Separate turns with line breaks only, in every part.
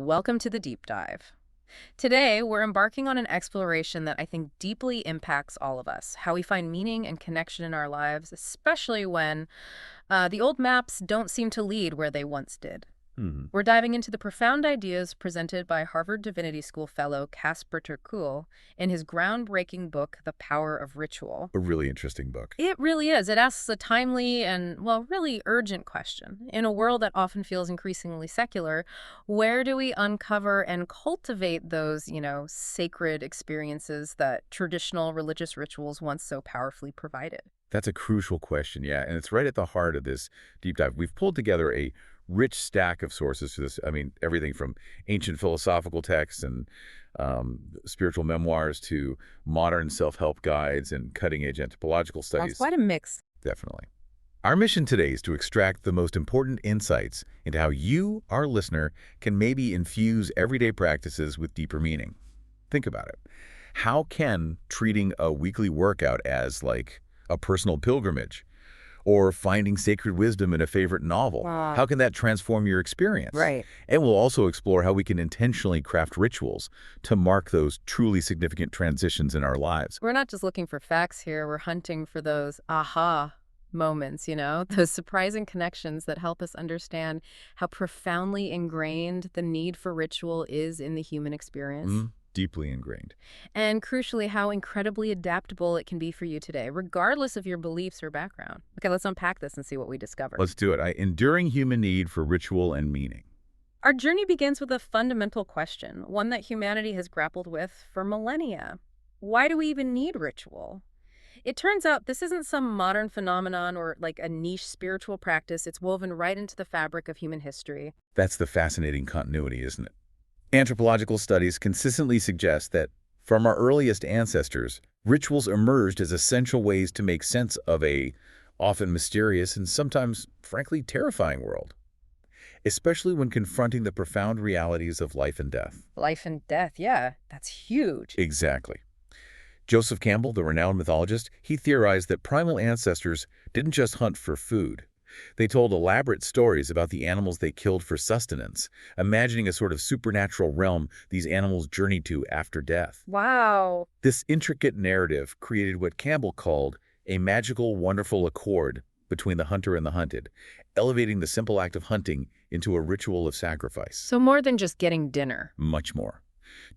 Welcome to the deep dive. Today, we're embarking on an exploration that I think deeply impacts all of us, how we find meaning and connection in our lives, especially when the old maps don't seem to lead where they once did.
Hmm.
We're diving into the profound ideas presented by Harvard Divinity School fellow Casper ter Kuile in his groundbreaking book, The Power of Ritual.
A really interesting book.
It really is. It asks a timely and, well, really urgent question. In a world that often feels increasingly secular, where do we uncover and cultivate those, sacred experiences that traditional religious rituals once so powerfully provided?
That's a crucial question, yeah, and it's right at the heart of this deep dive. We've pulled together a rich stack of sources for this. I mean, everything from ancient philosophical texts and spiritual memoirs to modern self-help guides and cutting-edge anthropological
That's
studies.
quite a mix.
Definitely. Our mission today is to extract the most important insights into how you, our listener, can maybe infuse everyday practices with deeper meaning. Think about it. How can treating a weekly workout as, like, a personal pilgrimage or finding sacred wisdom in a favorite novel,
Wow.
how can that transform your experience?
Right.
And we'll also explore how we can intentionally craft rituals to mark those truly significant transitions in our lives.
We're not just looking for facts here, we're hunting for those aha moments, those surprising connections that help us understand how profoundly ingrained the need for ritual is in the human experience.
Deeply ingrained.
And crucially, how incredibly adaptable it can be for you today, regardless of your beliefs or background. Okay, let's unpack this and see what we discover.
Let's do it. Enduring human need for ritual and meaning.
Our journey begins with a fundamental question, one that humanity has grappled with for millennia. Why do we even need ritual? It turns out this isn't some modern phenomenon or like a niche spiritual practice. It's woven right into the fabric of human history.
That's the fascinating continuity, isn't it? Anthropological studies consistently suggest that from our earliest ancestors, rituals emerged as essential ways to make sense of a often mysterious and sometimes, frankly, terrifying world, especially when confronting the profound realities of life and death.
Life and death, yeah, that's huge.
Exactly. Joseph Campbell, the renowned mythologist, he theorized that primal ancestors didn't just hunt for food. They told elaborate stories about the animals they killed for sustenance, imagining a sort of supernatural realm these animals journeyed to after death.
Wow.
This intricate narrative created what Campbell called a magical, wonderful accord between the hunter and the hunted, elevating the simple act of hunting into a ritual of sacrifice.
So more than just getting dinner.
Much more.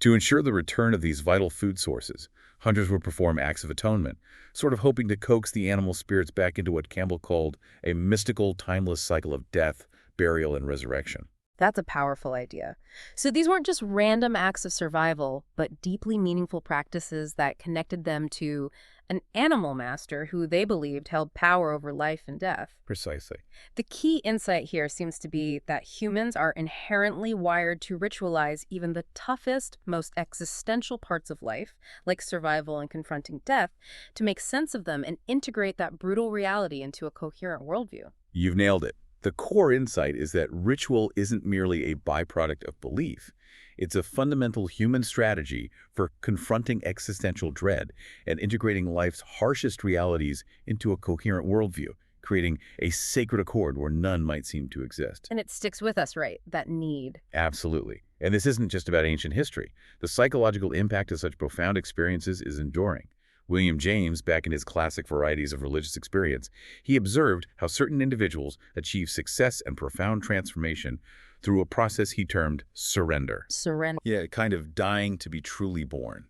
To ensure the return of these vital food sources, hunters would perform acts of atonement, sort of hoping to coax the animal spirits back into what Campbell called a mystical, timeless cycle of death, burial, and resurrection.
That's a powerful idea. So these weren't just random acts of survival, but deeply meaningful practices that connected them to an animal master who they believed held power over life and death.
Precisely.
The key insight here seems to be that humans are inherently wired to ritualize even the toughest, most existential parts of life, like survival and confronting death, to make sense of them and integrate that brutal reality into a coherent worldview.
You've nailed it. The core insight is that ritual isn't merely a byproduct of belief. It's a fundamental human strategy for confronting existential dread and integrating life's harshest realities into a coherent worldview, creating a sacred accord where none might seem to exist.
And it sticks with us, right? That need.
Absolutely. And this isn't just about ancient history. The psychological impact of such profound experiences is enduring. William James, back in his classic Varieties of Religious Experience, he observed how certain individuals achieve success and profound transformation through a process he termed surrender.
Surrender.
Yeah, kind of dying to be truly born.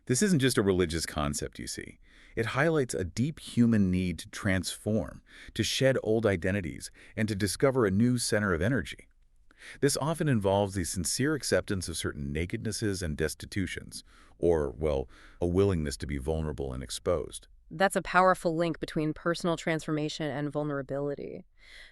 This isn't just a religious concept, you see. It highlights a deep human need to transform, to shed old identities, and to discover a new center of energy. This often involves the sincere acceptance of certain nakednesses and destitutions, or, well, a willingness to be vulnerable and exposed.
That's a powerful link between personal transformation and vulnerability.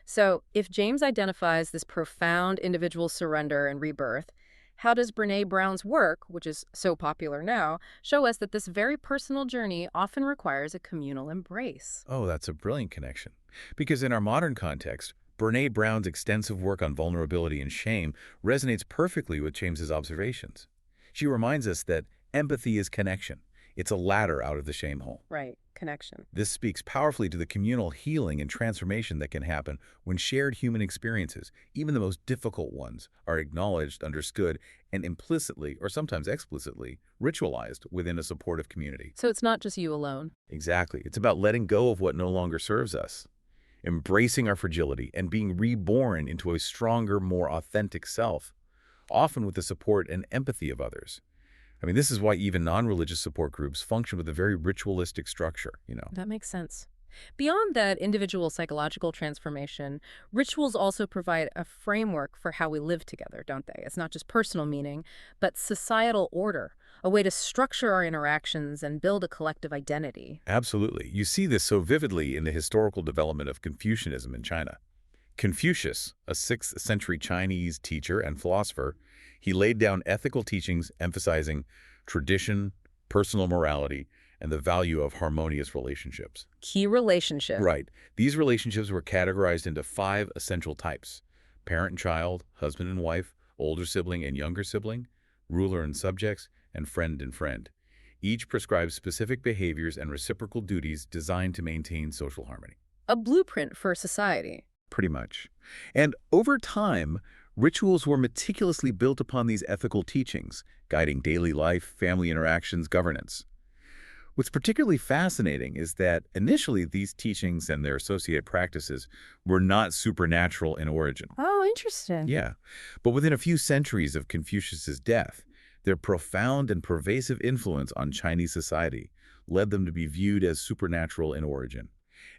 So, if James identifies this profound individual surrender and rebirth, how does Brené Brown's work, which is so popular now, show us that this very personal journey often requires a communal embrace?
Oh, that's a brilliant connection. Because in our modern context, Brené Brown's extensive work on vulnerability and shame resonates perfectly with James's observations. She reminds us that empathy is connection. It's a ladder out of the shame hole.
Right. Connection.
This speaks powerfully to the communal healing and transformation that can happen when shared human experiences, even the most difficult ones, are acknowledged, understood, and implicitly, or sometimes explicitly, ritualized within a supportive community.
So it's not just you alone.
Exactly. It's about letting go of what no longer serves us, embracing our fragility, and being reborn into a stronger, more authentic self, often with the support and empathy of others. I mean, this is why even non-religious support groups function with a very ritualistic structure.
That makes sense. Beyond that individual psychological transformation, rituals also provide a framework for how we live together, don't they? It's not just personal meaning, but societal order, a way to structure our interactions and build a collective identity.
Absolutely. You see this so vividly in the historical development of Confucianism in China. Confucius, a 6th century Chinese teacher and philosopher, he laid down ethical teachings emphasizing tradition, personal morality, and the value of harmonious relationships.
Key relationship.
Right. These relationships were categorized into 5 essential types: parent and child, husband and wife, older sibling and younger sibling, ruler and subjects, and friend. Each prescribes specific behaviors and reciprocal duties designed to maintain social harmony.
A blueprint for society.
Pretty much. And over time, rituals were meticulously built upon these ethical teachings, guiding daily life, family interactions, governance. What's particularly fascinating is that initially these teachings and their associated practices were not supernatural in origin.
Oh, interesting.
Yeah, but within a few centuries of Confucius's death, their profound and pervasive influence on Chinese society led them to be viewed as supernatural in origin.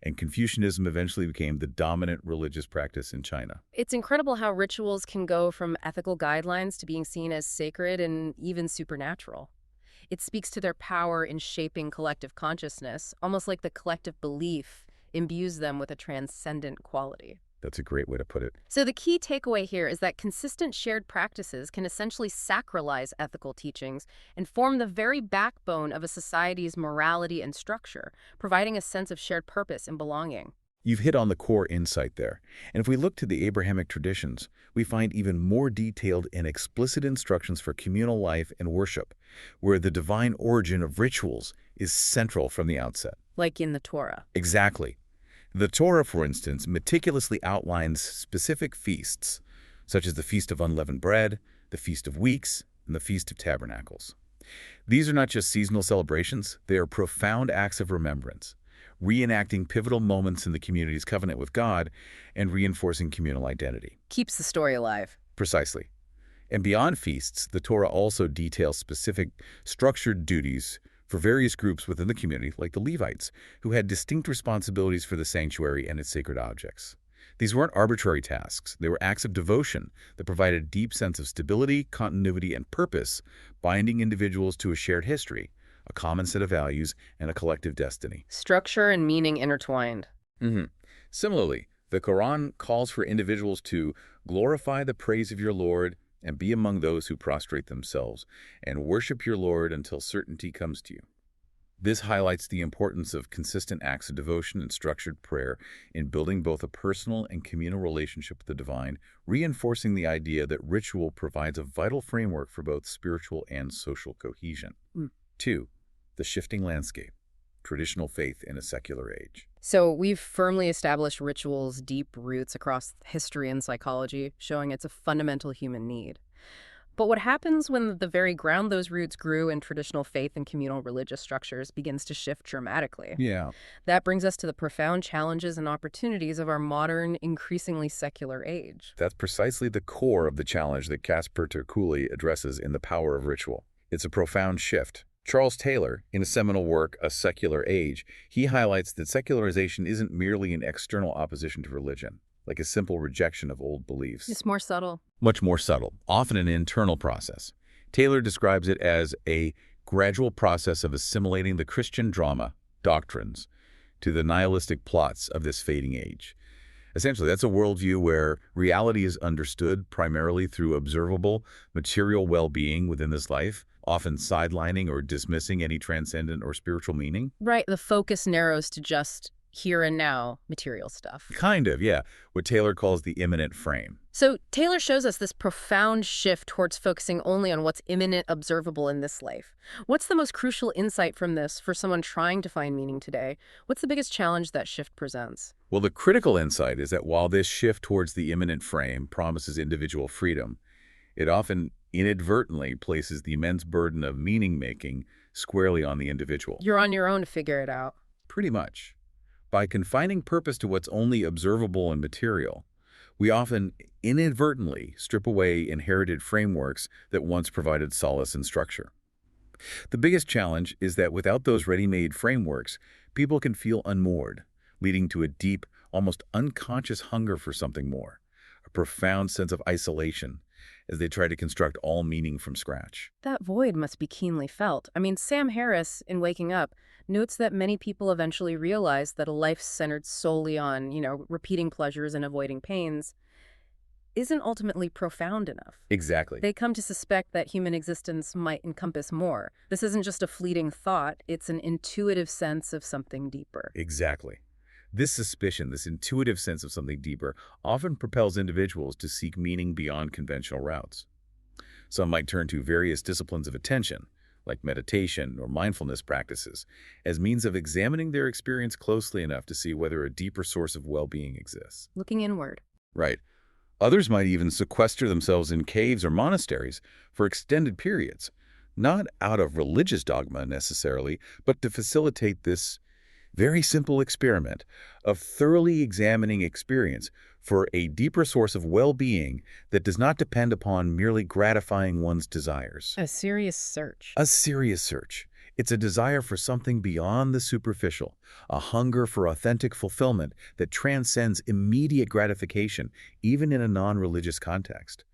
And Confucianism eventually became the dominant religious practice in China.
It's incredible how rituals can go from ethical guidelines to being seen as sacred and even supernatural. It speaks to their power in shaping collective consciousness, almost like the collective belief imbues them with a transcendent quality.
That's a great way to put it.
So the key takeaway here is that consistent shared practices can essentially sacralize ethical teachings and form the very backbone of a society's morality and structure, providing a sense of shared purpose and belonging.
You've hit on the core insight there. And if we look to the Abrahamic traditions, we find even more detailed and explicit instructions for communal life and worship, where the divine origin of rituals is central from the outset.
Like in the Torah.
Exactly. The Torah, for instance, meticulously outlines specific feasts, such as the Feast of Unleavened Bread, the Feast of Weeks, and the Feast of Tabernacles. These are not just seasonal celebrations, they are profound acts of remembrance, reenacting pivotal moments in the community's covenant with God and reinforcing communal identity.
Keeps the story alive.
Precisely. And beyond feasts, the Torah also details specific structured duties for various groups within the community, like the Levites, who had distinct responsibilities for the sanctuary and its sacred objects. These weren't arbitrary tasks. They were acts of devotion that provided a deep sense of stability, continuity, and purpose, binding individuals to a shared history, a common set of values, and a collective destiny.
Structure and meaning intertwined.
Similarly, the Quran calls for individuals to glorify the praise of your Lord and be among those who prostrate themselves, and worship your Lord until certainty comes to you. This highlights the importance of consistent acts of devotion and structured prayer in building both a personal and communal relationship with the divine, reinforcing the idea that ritual provides a vital framework for both spiritual and social cohesion. 2. The shifting landscape. Traditional faith in a secular age.
So we've firmly established rituals' deep roots across history and psychology, showing it's a fundamental human need. But what happens when the very ground those roots grew in traditional faith and communal religious structures begins to shift dramatically?
Yeah.
That brings us to the profound challenges and opportunities of our modern, increasingly secular age.
That's precisely the core of the challenge that Casper ter Kuile addresses in The Power of Ritual. It's a profound shift. Charles Taylor, in a seminal work, A Secular Age, he highlights that secularization isn't merely an external opposition to religion, like a simple rejection of old beliefs.
It's more subtle.
Much more subtle, often an internal process. Taylor describes it as a gradual process of assimilating the Christian drama, doctrines, to the nihilistic plots of this fading age. Essentially, that's a worldview where reality is understood primarily through observable, material well-being within this life, often sidelining or dismissing any transcendent or spiritual meaning.
Right, the focus narrows to just here and now material stuff.
Kind of, yeah. What Taylor calls the immanent frame.
So Taylor shows us this profound shift towards focusing only on what's imminent, observable in this life. What's the most crucial insight from this for someone trying to find meaning today? What's the biggest challenge that shift presents?
Well, the critical insight is that while this shift towards the immanent frame promises individual freedom, it often inadvertently places the immense burden of meaning-making squarely on the individual.
You're on your own to figure it out.
Pretty much. By confining purpose to what's only observable and material, we often inadvertently strip away inherited frameworks that once provided solace and structure. The biggest challenge is that without those ready-made frameworks, people can feel unmoored, leading to a deep, almost unconscious hunger for something more, a profound sense of isolation as they try to construct all meaning from scratch.
That void must be keenly felt. I mean, Sam Harris, in Waking Up, notes that many people eventually realize that a life centered solely on, repeating pleasures and avoiding pains isn't ultimately profound enough.
Exactly.
They come to suspect that human existence might encompass more. This isn't just a fleeting thought, it's an intuitive sense of something deeper.
Exactly. This suspicion, this intuitive sense of something deeper, often propels individuals to seek meaning beyond conventional routes. Some might turn to various disciplines of attention, like meditation or mindfulness practices, as means of examining their experience closely enough to see whether a deeper source of well-being exists.
Looking inward.
Right. Others might even sequester themselves in caves or monasteries for extended periods, not out of religious dogma necessarily, but to facilitate this very simple experiment of thoroughly examining experience for a deeper source of well-being that does not depend upon merely gratifying one's desires.
A serious search.
A serious search. It's a desire for something beyond the superficial, a hunger for authentic fulfillment that transcends immediate gratification, even in a non-religious context.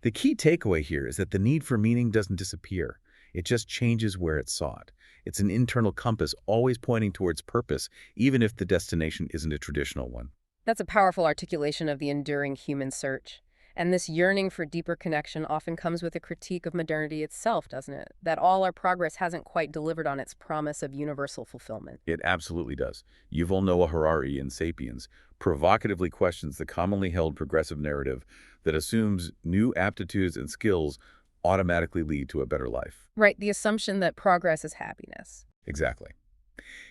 The key takeaway here is that the need for meaning doesn't disappear. It just changes where it's sought. It's an internal compass always pointing towards purpose, even if the destination isn't a traditional one.
That's a powerful articulation of the enduring human search. And this yearning for deeper connection often comes with a critique of modernity itself, doesn't it? That all our progress hasn't quite delivered on its promise of universal fulfillment.
It absolutely does. Yuval Noah Harari in *Sapiens* provocatively questions the commonly held progressive narrative that assumes new aptitudes and skills automatically lead to a better life.
Right, the assumption that progress is happiness.
Exactly.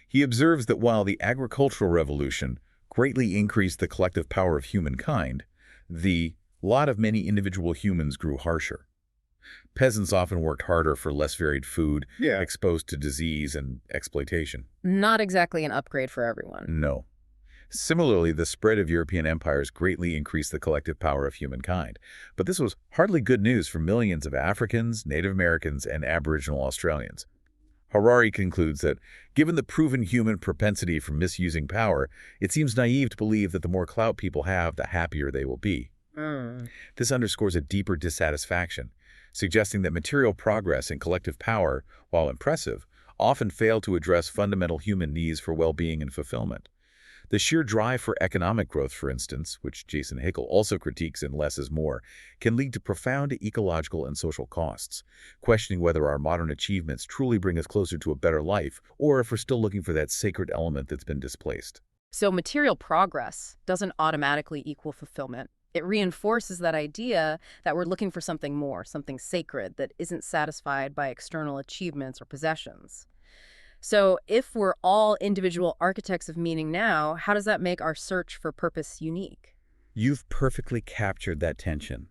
He observes that while the agricultural revolution greatly increased the collective power of humankind, the lot of many individual humans grew harsher. Peasants often worked harder for less varied food, exposed to disease and exploitation.
Not exactly an upgrade for everyone.
No. Similarly, the spread of European empires greatly increased the collective power of humankind. But this was hardly good news for millions of Africans, Native Americans, and Aboriginal Australians. Harari concludes that, given the proven human propensity for misusing power, it seems naive to believe that the more clout people have, the happier they will be. This underscores a deeper dissatisfaction, suggesting that material progress and collective power, while impressive, often fail to address fundamental human needs for well-being and fulfillment. The sheer drive for economic growth, for instance, which Jason Hickel also critiques in Less is More, can lead to profound ecological and social costs, questioning whether our modern achievements truly bring us closer to a better life, or if we're still looking for that sacred element that's been displaced.
So material progress doesn't automatically equal fulfillment. It reinforces that idea that we're looking for something more, something sacred that isn't satisfied by external achievements or possessions. So if we're all individual architects of meaning now, how does that make our search for purpose unique?
You've perfectly captured that tension.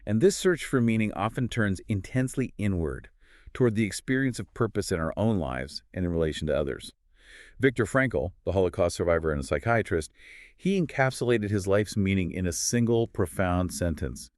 And this search for meaning often turns intensely inward, toward the experience of purpose in our own lives and in relation to others. Viktor Frankl, the Holocaust survivor and a psychiatrist, he encapsulated his life's meaning in a single profound sentence: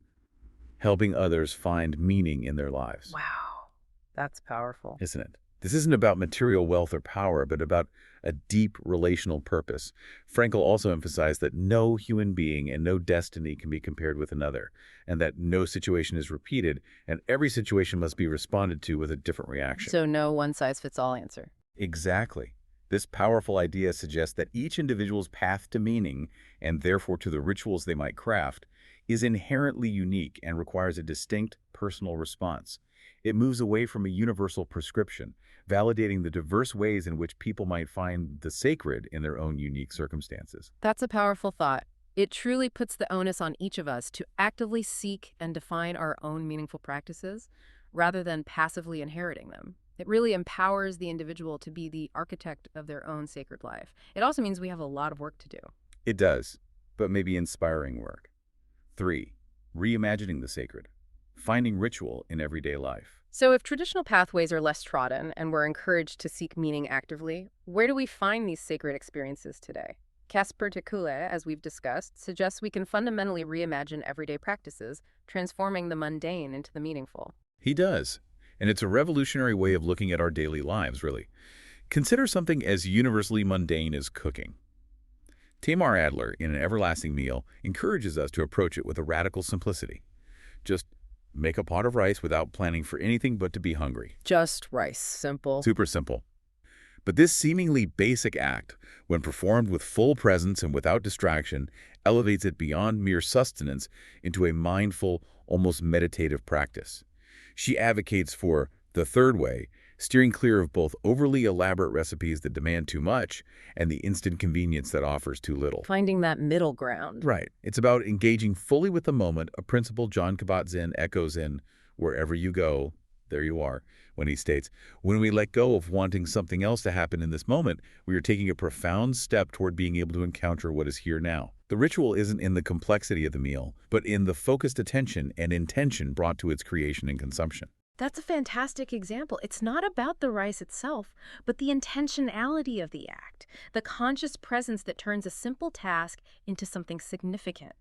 helping others find meaning in their lives.
Wow, that's powerful.
Isn't it? This isn't about material wealth or power, but about a deep relational purpose. Frankl also emphasized that no human being and no destiny can be compared with another, and that no situation is repeated, and every situation must be responded to with a different reaction.
So no one-size-fits-all answer.
Exactly. This powerful idea suggests that each individual's path to meaning, and therefore to the rituals they might craft, is inherently unique and requires a distinct personal response. It moves away from a universal prescription, validating the diverse ways in which people might find the sacred in their own unique circumstances.
That's a powerful thought. It truly puts the onus on each of us to actively seek and define our own meaningful practices rather than passively inheriting them. It really empowers the individual to be the architect of their own sacred life. It also means we have a lot of work to do.
It does, but maybe inspiring work. 3. Reimagining the sacred. Finding ritual in everyday life.
So if traditional pathways are less trodden and we're encouraged to seek meaning actively, where do we find these sacred experiences today? Casper ter Kuile, as we've discussed, suggests we can fundamentally reimagine everyday practices, transforming the mundane into the meaningful.
He does, and it's a revolutionary way of looking at our daily lives, really. Consider something as universally mundane as cooking. Tamar Adler, in An Everlasting Meal, encourages us to approach it with a radical simplicity. Just make a pot of rice without planning for anything but to be hungry.
Just rice. Simple.
Super simple. But this seemingly basic act, when performed with full presence and without distraction, elevates it beyond mere sustenance into a mindful, almost meditative practice. She advocates for the third way, steering clear of both overly elaborate recipes that demand too much and the instant convenience that offers too little.
Finding that middle ground.
Right. It's about engaging fully with the moment, a principle Jon Kabat-Zinn echoes in Wherever You Go, There You Are, when he states, when we let go of wanting something else to happen in this moment, we are taking a profound step toward being able to encounter what is here now. The ritual isn't in the complexity of the meal, but in the focused attention and intention brought to its creation and consumption.
That's a fantastic example. It's not about the rice itself, but the intentionality of the act, the conscious presence that turns a simple task into something significant.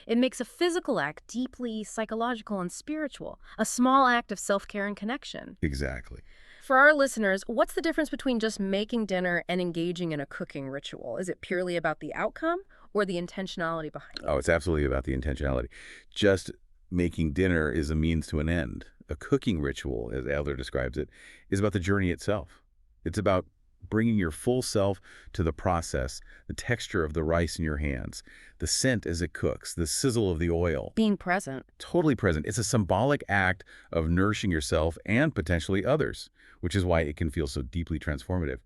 It makes a physical act deeply psychological and spiritual, a small act of self-care and connection.
Exactly.
For our listeners, what's the difference between just making dinner and engaging in a cooking ritual? Is it purely about the outcome or the intentionality behind it?
Oh, it's absolutely about the intentionality. Just making dinner is a means to an end. A cooking ritual, as Adler describes it, is about the journey itself. It's about bringing your full self to the process, the texture of the rice in your hands, the scent as it cooks, the sizzle of the oil.
Being present.
Totally present. It's a symbolic act of nourishing yourself and potentially others, which is why it can feel so deeply transformative.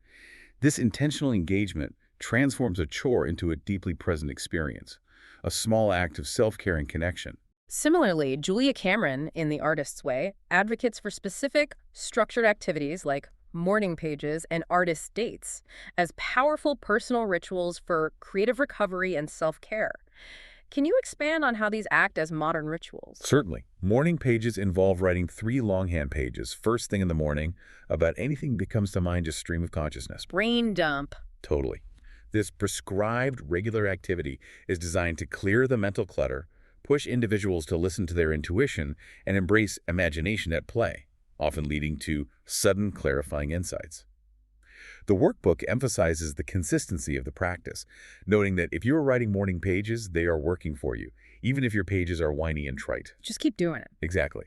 This intentional engagement transforms a chore into a deeply present experience, a small act of self-care and connection.
Similarly, Julia Cameron, in The Artist's Way, advocates for specific, structured activities like morning pages and artist dates as powerful personal rituals for creative recovery and self-care. Can you expand on how these act as modern rituals?
Certainly. Morning pages involve writing 3 longhand pages first thing in the morning about anything that comes to mind, just stream of consciousness.
Brain dump.
Totally. This prescribed regular activity is designed to clear the mental clutter, push individuals to listen to their intuition, and embrace imagination at play, often leading to sudden clarifying insights. The workbook emphasizes the consistency of the practice, noting that if you are writing morning pages, they are working for you, even if your pages are whiny and trite.
Just keep doing it.
Exactly.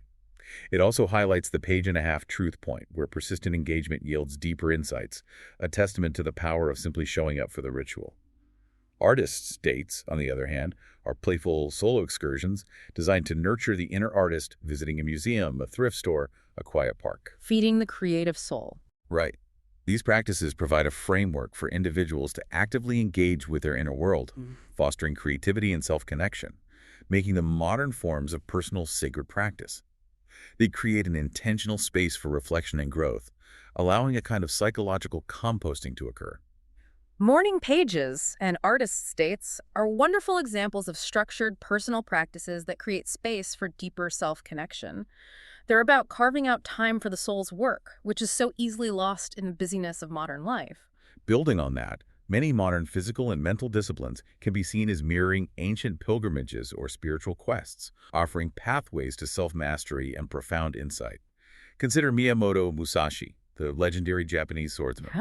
It also highlights the page-and-a-half truth point, where persistent engagement yields deeper insights, a testament to the power of simply showing up for the ritual. Artists' dates, on the other hand, are playful solo excursions designed to nurture the inner artist visiting a museum, a thrift store, a quiet park.
Feeding the creative soul.
Right. These practices provide a framework for individuals to actively engage with their inner world, fostering creativity and self-connection, making them modern forms of personal sacred practice. They create an intentional space for reflection and growth, allowing a kind of psychological composting to occur.
Morning pages and artist dates are wonderful examples of structured personal practices that create space for deeper self-connection. They're about carving out time for the soul's work, which is so easily lost in the busyness of modern life.
Building on that, many modern physical and mental disciplines can be seen as mirroring ancient pilgrimages or spiritual quests, offering pathways to self-mastery and profound insight. Consider Miyamoto Musashi, the legendary Japanese swordsman.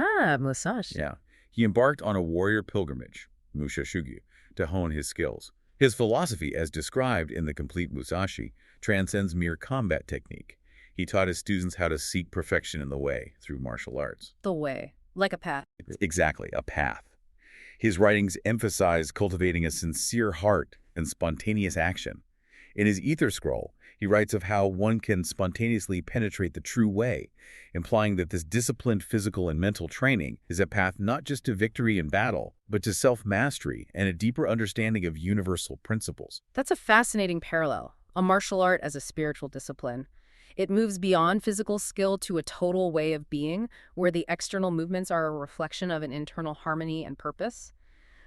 Musashi.
Yeah. He embarked on a warrior pilgrimage, Mushashugyu, to hone his skills. His philosophy, as described in The Complete Musashi, transcends mere combat technique. He taught his students how to seek perfection in the way through martial arts.
The way, like a path.
Exactly, a path. His writings emphasize cultivating a sincere heart and spontaneous action. In his Ether Scroll, he writes of how one can spontaneously penetrate the true way, implying that this disciplined physical and mental training is a path not just to victory in battle, but to self-mastery and a deeper understanding of universal principles.
That's a fascinating parallel, a martial art as a spiritual discipline. It moves beyond physical skill to a total way of being, where the external movements are a reflection of an internal harmony and purpose.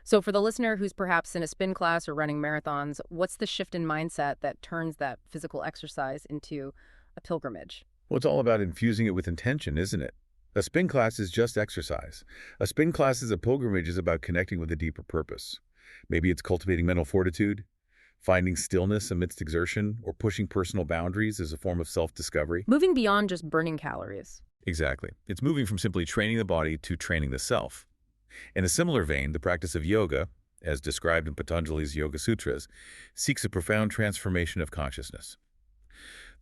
So for the listener who's perhaps in a spin class or running marathons, what's the shift in mindset that turns that physical exercise into a pilgrimage?
Well, it's all about infusing it with intention, isn't it? A spin class is just exercise. A spin class as a pilgrimage is about connecting with a deeper purpose. Maybe it's cultivating mental fortitude, finding stillness amidst exertion, or pushing personal boundaries as a form of self-discovery.
Moving beyond just burning calories.
Exactly. It's moving from simply training the body to training the self. In a similar vein, the practice of yoga, as described in Patanjali's Yoga Sutras, seeks a profound transformation of consciousness.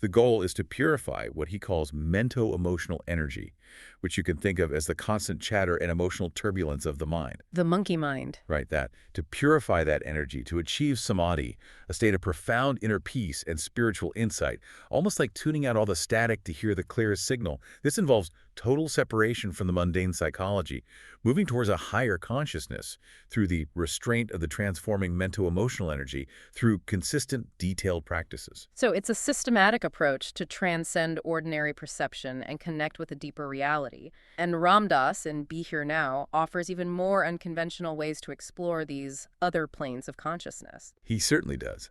The goal is to purify what he calls mento-emotional energy, which you can think of as the constant chatter and emotional turbulence of the mind.
The monkey mind.
Right, that. To purify that energy, to achieve samadhi, a state of profound inner peace and spiritual insight, almost like tuning out all the static to hear the clearest signal. This involves total separation from the mundane psychology, moving towards a higher consciousness through the restraint of the transforming mento-emotional energy through consistent, detailed practices.
So it's a systematic approach to transcend ordinary perception and connect with a deeper reality. And Ram Dass in Be Here Now offers even more unconventional ways to explore these other planes of consciousness.
He certainly does.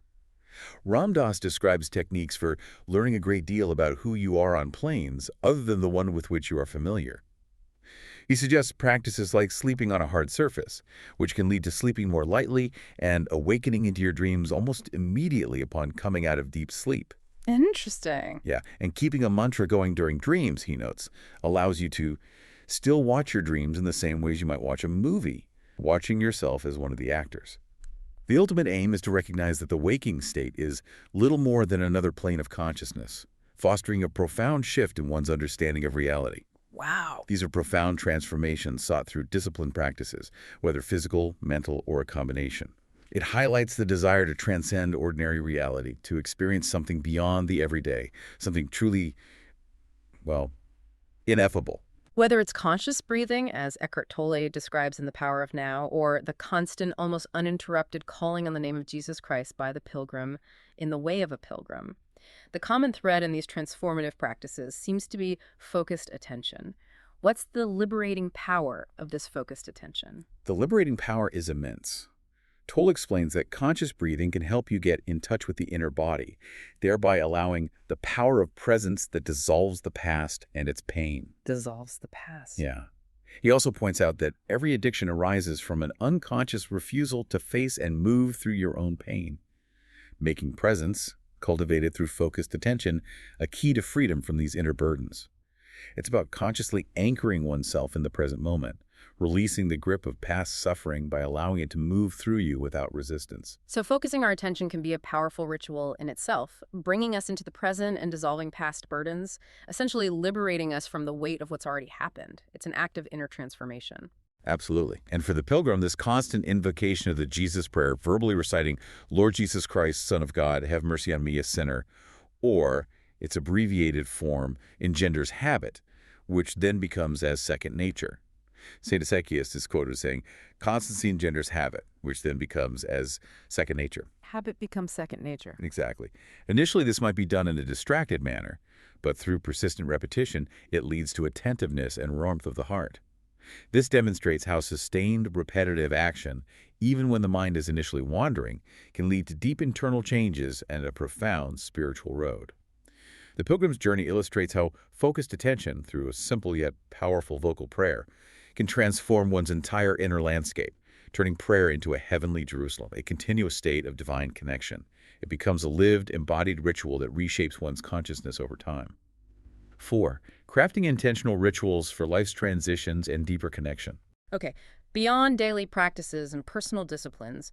Ram Dass describes techniques for learning a great deal about who you are on planes other than the one with which you are familiar. He suggests practices like sleeping on a hard surface, which can lead to sleeping more lightly and awakening into your dreams almost immediately upon coming out of deep sleep.
Interesting.
Yeah, and keeping a mantra going during dreams, he notes, allows you to still watch your dreams in the same ways you might watch a movie, watching yourself as one of the actors. The ultimate aim is to recognize that the waking state is little more than another plane of consciousness, fostering a profound shift in one's understanding of reality.
Wow.
These are profound transformations sought through disciplined practices, whether physical, mental, or a combination. It highlights the desire to transcend ordinary reality, to experience something beyond the everyday, something truly, well, ineffable.
Whether it's conscious breathing, as Eckhart Tolle describes in The Power of Now, or the constant, almost uninterrupted calling on the name of Jesus Christ by the pilgrim in the way of a pilgrim, the common thread in these transformative practices seems to be focused attention. What's the liberating power of this focused attention?
The liberating power is immense. Tolle explains that conscious breathing can help you get in touch with the inner body, thereby allowing the power of presence that dissolves the past and its pain.
Dissolves the past.
Yeah. He also points out that every addiction arises from an unconscious refusal to face and move through your own pain, making presence, cultivated through focused attention, a key to freedom from these inner burdens. It's about consciously anchoring oneself in the present moment, releasing the grip of past suffering by allowing it to move through you without resistance.
So focusing our attention can be a powerful ritual in itself, bringing us into the present and dissolving past burdens, essentially liberating us from the weight of what's already happened. It's an act of inner transformation.
Absolutely. And for the pilgrim, this constant invocation of the Jesus prayer, verbally reciting, Lord Jesus Christ, Son of God, have mercy on me, a sinner, or its abbreviated form engenders habit, which then becomes as second nature. St. Zacchaeus is quoted as saying, constancy engenders habit, which then becomes as second nature.
Habit becomes second nature.
Exactly. Initially, this might be done in a distracted manner, but through persistent repetition, it leads to attentiveness and warmth of the heart. This demonstrates how sustained, repetitive action, even when the mind is initially wandering, can lead to deep internal changes and a profound spiritual road. The pilgrim's journey illustrates how focused attention, through a simple yet powerful vocal prayer, can transform one's entire inner landscape, turning prayer into a heavenly Jerusalem, a continuous state of divine connection. It becomes a lived, embodied ritual that reshapes one's consciousness over time. 4. Crafting intentional rituals for life's transitions and deeper connection.
Okay, beyond daily practices and personal disciplines,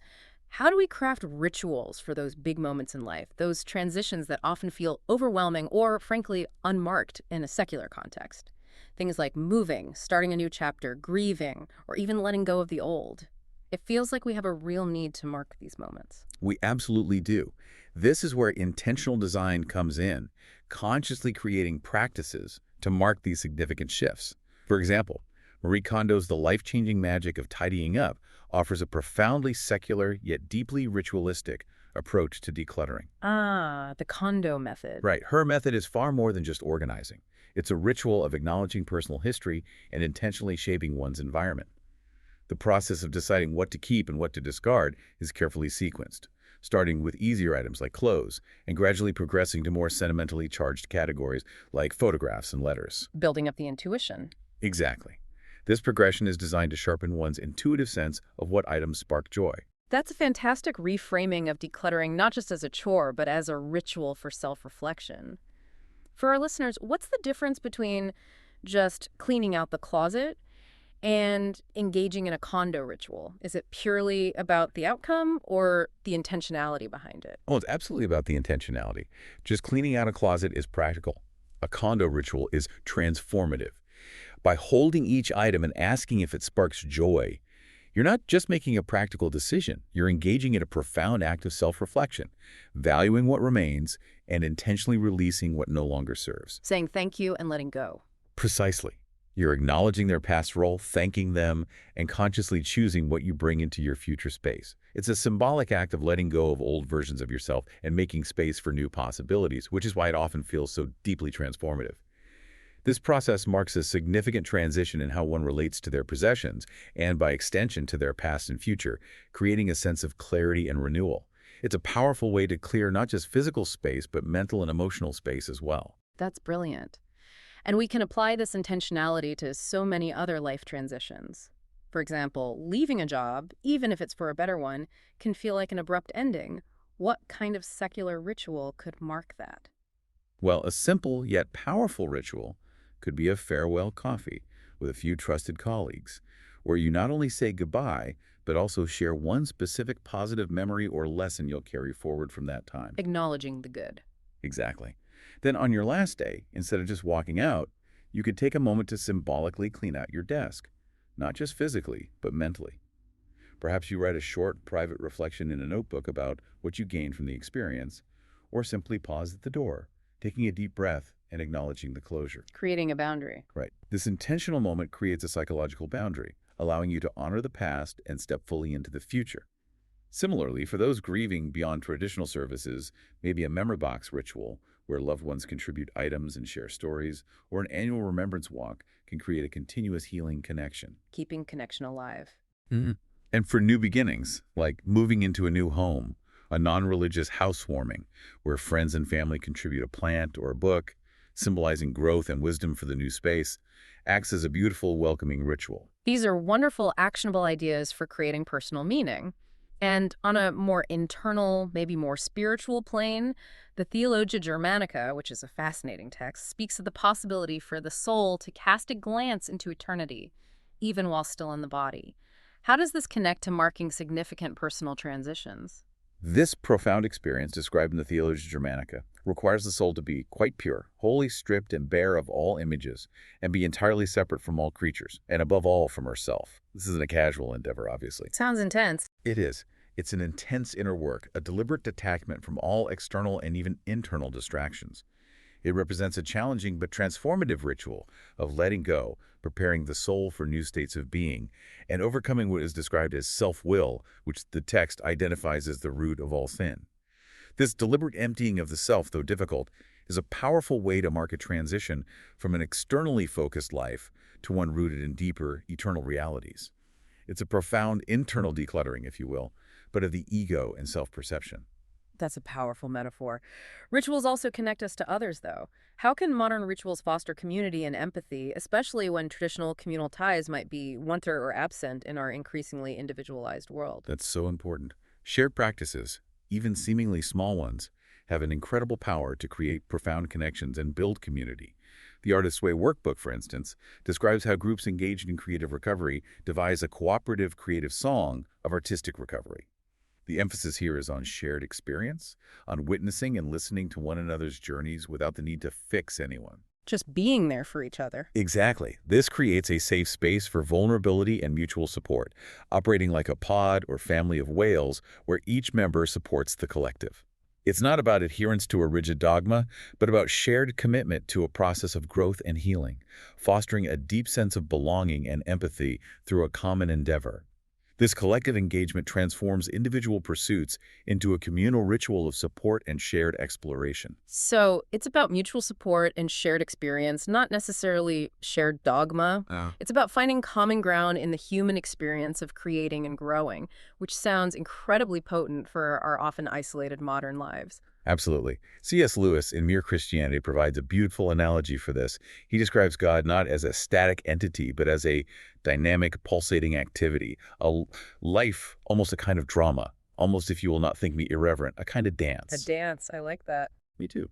how do we craft rituals for those big moments in life, those transitions that often feel overwhelming or, frankly, unmarked in a secular context? Things like moving, starting a new chapter, grieving, or even letting go of the old. It feels like we have a real need to mark these moments.
We absolutely do. This is where intentional design comes in, consciously creating practices to mark these significant shifts. For example, Marie Kondo's The Life-Changing Magic of Tidying Up offers a profoundly secular yet deeply ritualistic approach to decluttering.
Ah, the Kondo method.
Right, her method is far more than just organizing. It's a ritual of acknowledging personal history and intentionally shaping one's environment. The process of deciding what to keep and what to discard is carefully sequenced, starting with easier items like clothes and gradually progressing to more sentimentally charged categories like photographs and letters.
Building up the intuition.
Exactly. This progression is designed to sharpen one's intuitive sense of what items spark joy.
That's a fantastic reframing of decluttering, not just as a chore, but as a ritual for self-reflection. For our listeners, what's the difference between just cleaning out the closet and engaging in a Kondo ritual? Is it purely about the outcome or the intentionality behind it?
Oh, it's absolutely about the intentionality. Just cleaning out a closet is practical. A Kondo ritual is transformative. By holding each item and asking if it sparks joy, you're not just making a practical decision. You're engaging in a profound act of self-reflection, valuing what remains and intentionally releasing what no longer serves.
Saying thank you and letting go.
Precisely. You're acknowledging their past role, thanking them, and consciously choosing what you bring into your future space. It's a symbolic act of letting go of old versions of yourself and making space for new possibilities, which is why it often feels so deeply transformative. This process marks a significant transition in how one relates to their possessions and, by extension, to their past and future, creating a sense of clarity and renewal. It's a powerful way to clear not just physical space, but mental and emotional space as well.
That's brilliant. And we can apply this intentionality to so many other life transitions. For example, leaving a job, even if it's for a better one, can feel like an abrupt ending. What kind of secular ritual could mark that?
Well, a simple yet powerful ritual could be a farewell coffee with a few trusted colleagues, where you not only say goodbye, but also share one specific positive memory or lesson you'll carry forward from that time.
Acknowledging the good.
Exactly. Then on your last day, instead of just walking out, you could take a moment to symbolically clean out your desk, not just physically, but mentally. Perhaps you write a short, private reflection in a notebook about what you gained from the experience, or simply pause at the door, taking a deep breath and acknowledging the closure.
Creating a boundary.
Right. This intentional moment creates a psychological boundary, allowing you to honor the past and step fully into the future. Similarly, for those grieving beyond traditional services, maybe a memory box ritual where loved ones contribute items and share stories, or an annual remembrance walk can create a continuous healing connection.
Keeping connection alive.
And for new beginnings, like moving into a new home, a non-religious housewarming where friends and family contribute a plant or a book, symbolizing growth and wisdom for the new space, acts as a beautiful, welcoming ritual.
These are wonderful, actionable ideas for creating personal meaning. And on a more internal, maybe more spiritual plane, the Theologia Germanica, which is a fascinating text, speaks of the possibility for the soul to cast a glance into eternity, even while still in the body. How does this connect to marking significant personal transitions?
This profound experience, described in the Theologia Germanica, requires the soul to be quite pure, wholly stripped and bare of all images, and be entirely separate from all creatures, and above all from herself. This isn't a casual endeavor, obviously.
Sounds intense.
It is. It's an intense inner work, a deliberate detachment from all external and even internal distractions. It represents a challenging but transformative ritual of letting go, preparing the soul for new states of being, and overcoming what is described as self-will, which the text identifies as the root of all sin. This deliberate emptying of the self, though difficult, is a powerful way to mark a transition from an externally focused life to one rooted in deeper, eternal realities. It's a profound internal decluttering, if you will, but of the ego and self-perception.
That's a powerful metaphor. Rituals also connect us to others, though. How can modern rituals foster community and empathy, especially when traditional communal ties might be wanting or absent in our increasingly individualized world?
That's so important. Shared practices, even seemingly small ones, have an incredible power to create profound connections and build community. The Artist's Way workbook, for instance, describes how groups engaged in creative recovery devise a cooperative creative song of artistic recovery. The emphasis here is on shared experience, on witnessing and listening to one another's journeys without the need to fix anyone.
Just being there for each other.
Exactly. This creates a safe space for vulnerability and mutual support, operating like a pod or family of whales where each member supports the collective. It's not about adherence to a rigid dogma, but about shared commitment to a process of growth and healing, fostering a deep sense of belonging and empathy through a common endeavor. This collective engagement transforms individual pursuits into a communal ritual of support and shared exploration.
So it's about mutual support and shared experience, not necessarily shared dogma. It's about finding common ground in the human experience of creating and growing, which sounds incredibly potent for our often isolated modern lives.
Absolutely. C.S. Lewis in Mere Christianity provides a beautiful analogy for this. He describes God not as a static entity, but as a dynamic, pulsating activity, life, almost a kind of drama, almost, if you will not think me irreverent, a kind of
A
dance.
dance, I like that.
Me too.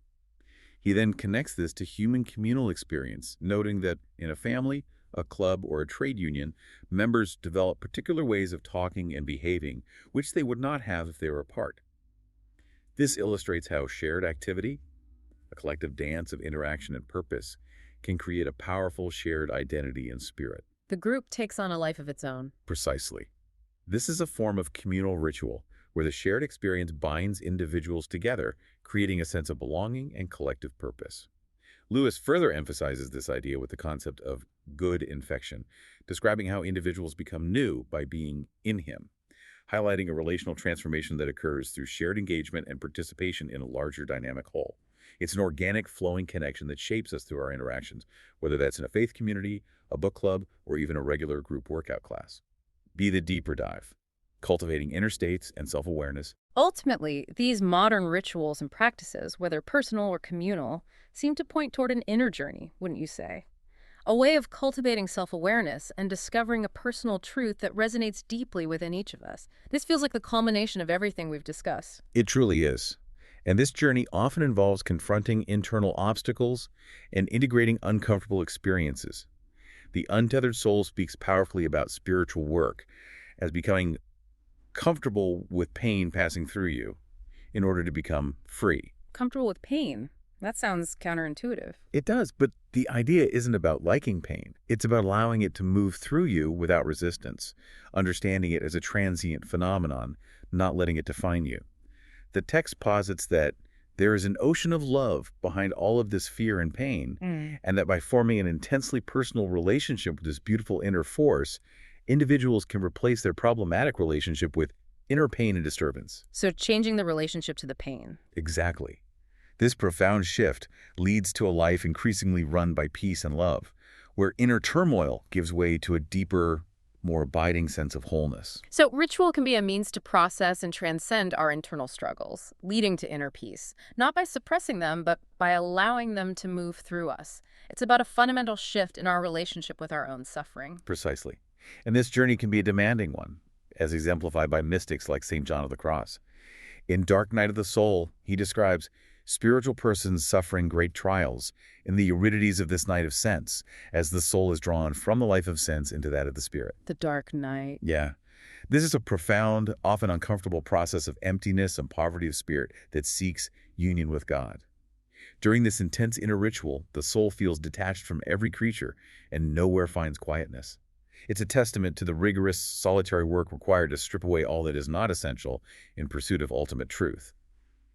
He then connects this to human communal experience, noting that in a family, a club, or a trade union, members develop particular ways of talking and behaving, which they would not have if they were apart. This illustrates how shared activity, a collective dance of interaction and purpose, can create a powerful shared identity and spirit.
The group takes on a life of its own.
Precisely. This is a form of communal ritual where the shared experience binds individuals together, creating a sense of belonging and collective purpose. Lewis further emphasizes this idea with the concept of good infection, describing how individuals become new by being in him, highlighting a relational transformation that occurs through shared engagement and participation in a larger dynamic whole. It's an organic, flowing connection that shapes us through our interactions, whether that's in a faith community, a book club, or even a regular group workout class. Be the deeper dive, cultivating inner states and self-awareness.
Ultimately, these modern rituals and practices, whether personal or communal, seem to point toward an inner journey, wouldn't you say? A way of cultivating self-awareness and discovering a personal truth that resonates deeply within each of us. This feels like the culmination of everything we've discussed.
It truly is. And this journey often involves confronting internal obstacles and integrating uncomfortable experiences. The untethered soul speaks powerfully about spiritual work as becoming comfortable with pain passing through you in order to become free.
Comfortable with pain. That sounds counterintuitive.
It does, but the idea isn't about liking pain. It's about allowing it to move through you without resistance, understanding it as a transient phenomenon, not letting it define you. The text posits that there is an ocean of love behind all of this fear and pain, and that by forming an intensely personal relationship with this beautiful inner force, individuals can replace their problematic relationship with inner pain and disturbance.
So changing the relationship to the pain.
Exactly. This profound shift leads to a life increasingly run by peace and love, where inner turmoil gives way to a deeper, more abiding sense of wholeness.
So ritual can be a means to process and transcend our internal struggles, leading to inner peace, not by suppressing them, but by allowing them to move through us. It's about a fundamental shift in our relationship with our own suffering.
Precisely. And this journey can be a demanding one, as exemplified by mystics like St. John of the Cross. In Dark Night of the Soul, he describes spiritual persons suffering great trials in the aridities of this night of sense, as the soul is drawn from the life of sense into that of the spirit.
The dark night.
Yeah. This is a profound, often uncomfortable process of emptiness and poverty of spirit that seeks union with God. During this intense inner ritual, the soul feels detached from every creature and nowhere finds quietness. It's a testament to the rigorous, solitary work required to strip away all that is not essential in pursuit of ultimate truth.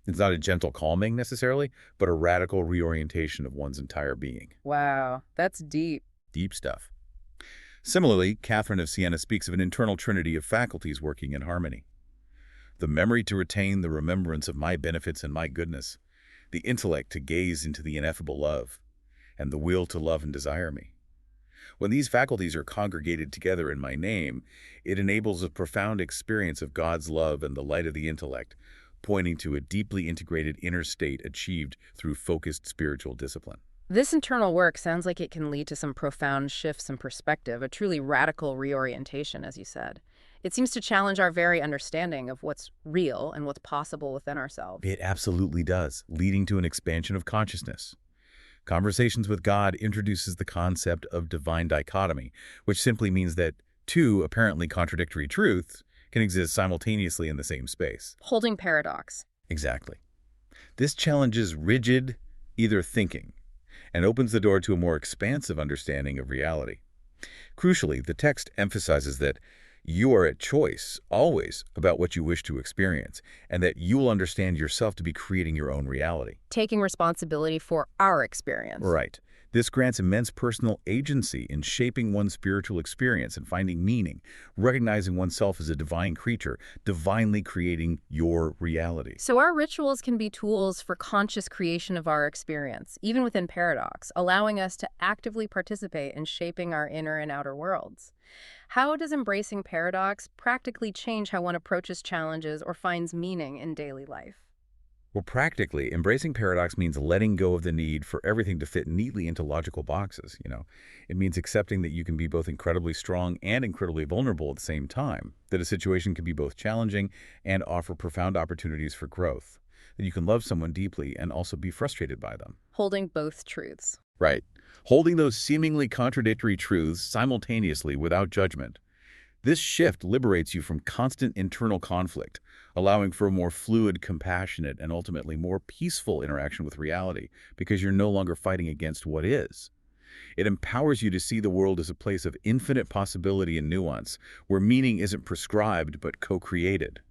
It's not a gentle calming necessarily, but a radical reorientation of one's entire being.
Wow, that's deep.
Deep stuff. Similarly, Catherine of Siena speaks of an internal trinity of faculties working in harmony. The memory to retain the remembrance of my benefits and my goodness, the intellect to gaze into the ineffable love, and the will to love and desire me. When these faculties are congregated together in my name, it enables a profound experience of God's love and the light of the intellect, pointing to a deeply integrated inner state achieved through focused spiritual discipline.
This internal work sounds like it can lead to some profound shifts in perspective, a truly radical reorientation, as you said. It seems to challenge our very understanding of what's real and what's possible within ourselves.
It absolutely does, leading to an expansion of consciousness. Conversations with God introduces the concept of divine dichotomy, which simply means that two apparently contradictory truths can exist simultaneously in the same space.
Holding paradox.
Exactly. This challenges rigid, either thinking, and opens the door to a more expansive understanding of reality. Crucially, the text emphasizes that You are at choice, always, about what you wish to experience, and that you will understand yourself to be creating your own reality.
Taking responsibility for our experience.
Right. This grants immense personal agency in shaping one's spiritual experience and finding meaning, recognizing oneself as a divine creature, divinely creating your reality.
So our rituals can be tools for conscious creation of our experience, even within paradox, allowing us to actively participate in shaping our inner and outer worlds. How does embracing paradox practically change how one approaches challenges or finds meaning in daily life?
Well, practically, embracing paradox means letting go of the need for everything to fit neatly into logical boxes. It means accepting that you can be both incredibly strong and incredibly vulnerable at the same time, that a situation can be both challenging and offer profound opportunities for growth, that you can love someone deeply and also be frustrated by them.
Holding both truths.
Right. Holding those seemingly contradictory truths simultaneously without judgment. This shift liberates you from constant internal conflict, allowing for a more fluid, compassionate, and ultimately more peaceful interaction with reality because you're no longer fighting against what is. It empowers you to see the world as a place of infinite possibility and nuance, where meaning isn't prescribed but co-created.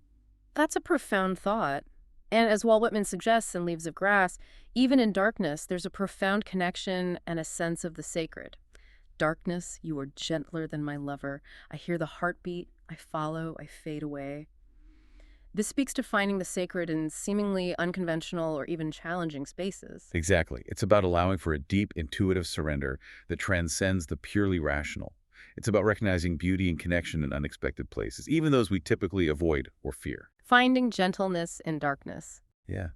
That's a profound thought. And as Walt Whitman suggests in Leaves of Grass, even in darkness, there's a profound connection and a sense of the sacred. Darkness, you are gentler than my lover. I hear the heartbeat. I follow. I fade away. This speaks to finding the sacred in seemingly unconventional or even challenging spaces.
Exactly. It's about allowing for a deep, intuitive surrender that transcends the purely rational. It's about recognizing beauty and connection in unexpected places, even those we typically avoid or fear.
Finding gentleness in darkness.
Yeah.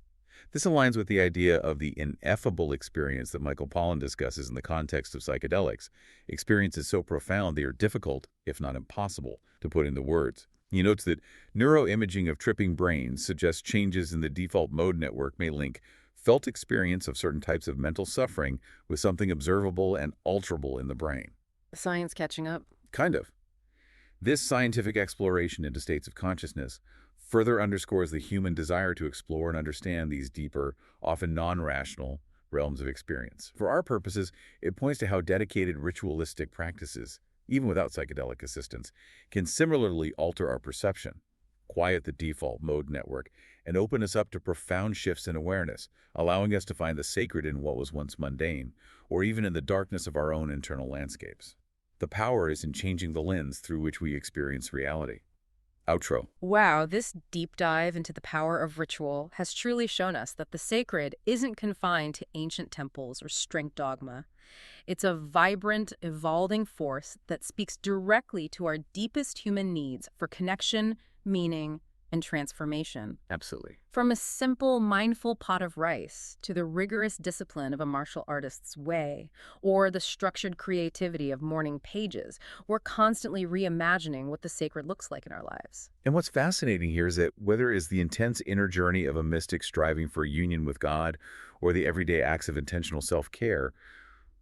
This aligns with the idea of the ineffable experience that Michael Pollan discusses in the context of psychedelics. Experiences so profound they are difficult, if not impossible, to put into words. He notes that neuroimaging of tripping brains suggests changes in the default mode network may link felt experience of certain types of mental suffering with something observable and alterable in the brain.
Science catching up.
Kind of. This scientific exploration into states of consciousness further underscores the human desire to explore and understand these deeper, often non-rational realms of experience. For our purposes, it points to how dedicated ritualistic practices, even without psychedelic assistance, can similarly alter our perception, quiet the default mode network, and open us up to profound shifts in awareness, allowing us to find the sacred in what was once mundane, or even in the darkness of our own internal landscapes. The power is in changing the lens through which we experience reality. Outro.
Wow, this deep dive into the power of ritual has truly shown us that the sacred isn't confined to ancient temples or strict dogma. It's a vibrant, evolving force that speaks directly to our deepest human needs for connection, meaning, and transformation.
Absolutely.
From a simple, mindful pot of rice to the rigorous discipline of a martial artist's way, or the structured creativity of morning pages, we're constantly reimagining what the sacred looks like in our lives.
And what's fascinating here is that whether it's the intense inner journey of a mystic striving for a union with God or the everyday acts of intentional self-care,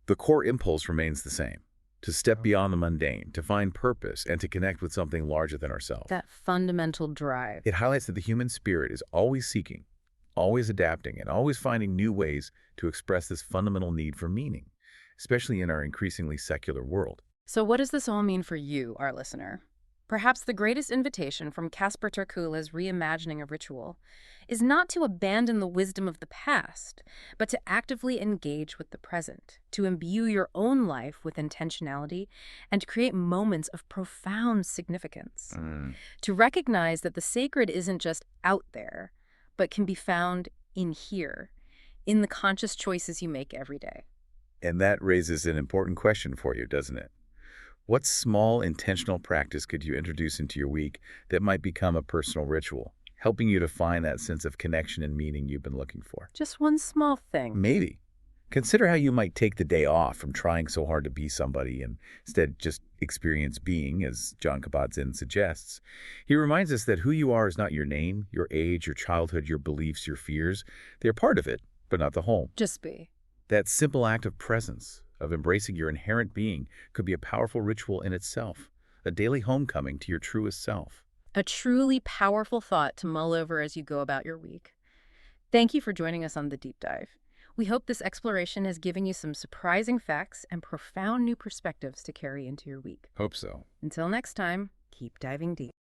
the core impulse remains the same: to step beyond the mundane, to find purpose, and to connect with something larger than ourselves.
That fundamental drive.
It highlights that the human spirit is always seeking, always adapting, and always finding new ways to express this fundamental need for meaning, especially in our increasingly secular world.
So what does this all mean for you, our listener? Perhaps the greatest invitation from Casper ter Kuile's Reimagining of Ritual is not to abandon the wisdom of the past, but to actively engage with the present, to imbue your own life with intentionality, and to create moments of profound significance. To recognize that the sacred isn't just out there, but can be found in here, in the conscious choices you make every day.
And that raises an important question for you, doesn't it? What small intentional practice could you introduce into your week that might become a personal ritual, helping you to find that sense of connection and meaning you've been looking for?
Just one small thing.
Maybe. Consider how you might take the day off from trying so hard to be somebody and instead just experience being, as Jon Kabat-Zinn suggests. He reminds us that who you are is not your name, your age, your childhood, your beliefs, your fears. They're part of it, but not the whole.
Just be.
That simple act of presence, of embracing your inherent being, could be a powerful ritual in itself, a daily homecoming to your truest self.
A truly powerful thought to mull over as you go about your week. Thank you for joining us on The Deep Dive. We hope this exploration has given you some surprising facts and profound new perspectives to carry into your week.
Hope so.
Until next time, Keep diving deep.